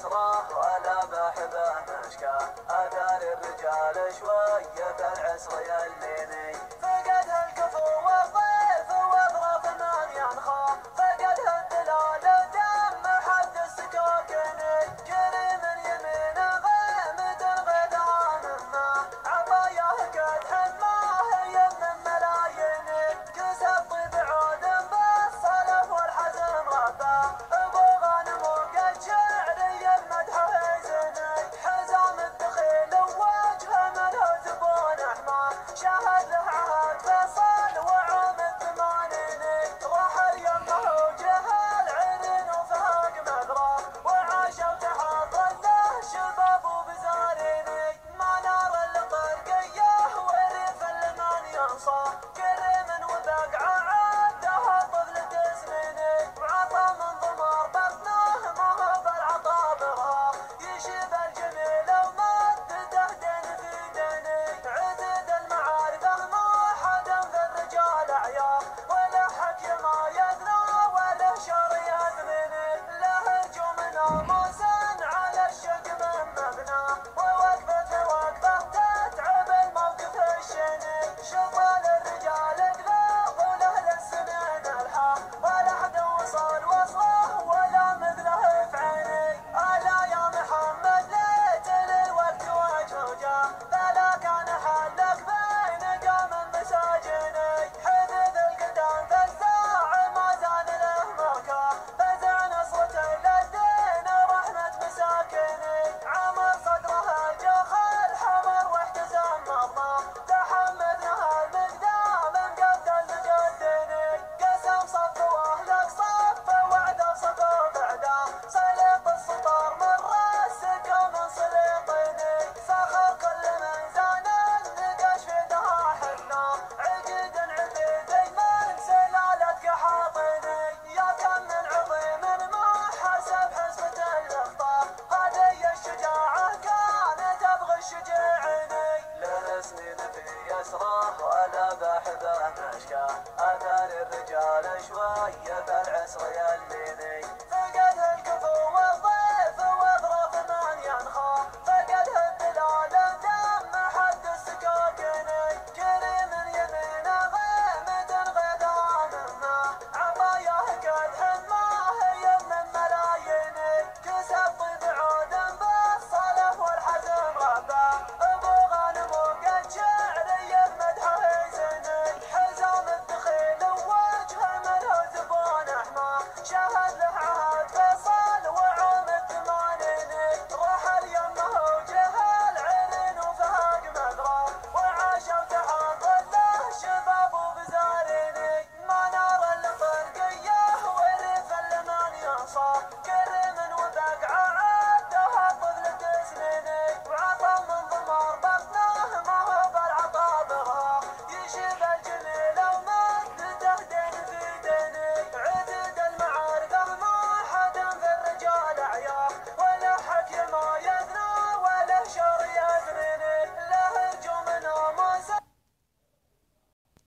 يسره ولا بحبه مشكى، اثار الرجال شويه العسر يليني، فقدها الكفو والضيف واظراف من ينخى، فقدها الدلال دم حد السكاكيني، كريم يمين غيمة غدعان ما عطاياه كدح ما هي من ملايين، كسب طيب عود بالصلف والحزن رباه، ابو غانم وقد شعري المدح يزني، حزام الدخيل ووجهه منه زبون احمى، شاهد له عهد فيصل وعام الثمانين، راح يمه وجهل عرين وفهق مغرى، وعاش وتحط له شباب وبزاريني، ما نار الطرقيه وريف المن ينصى، كريم وبقع عده طفل تسنيني، وعطى من ضمر بطنه ما هو بالعطا بغى، يشيب الجميل ومدده دين في ديني، عدد المعارف ما حدا في الرجال اعياه، ولا حكي ما يدنى ولا شر يدمني، له هجوم ناموس على الشق من مبنى، ووقفته وقفه تتعب الموقف الشيني، شطال الرجال قلوب وله للسنين الحا، ولا حد وصل وصله ولا مثله في عيني، الا يا محمد ليت للوقت وجهه جا، فلا كان حلك بين قام مساجيني، حدث القدام في الساعة ما زال له مركه، فزع نصرة للدين رحمة مساكيني، عمر صدره الجخل حمر واحتزم مرضاه، تحملنا المقدام مقدر مجديني، قسم صفوه لك صف وعد صفوف عدا، سلط السطر من راسك ومن سليطيني، سخر كل من زان النقش في دها حنا، عقد عبيدي من سلالتك حاطيني، يا كم من عظيم ما حسب حسبة الاخطار، هذه الشجاعة كانت ابغى الشجاعيني، له سنين في يسره ولا بحبه مشكى، اثار الرجال شويه في العسر يليني.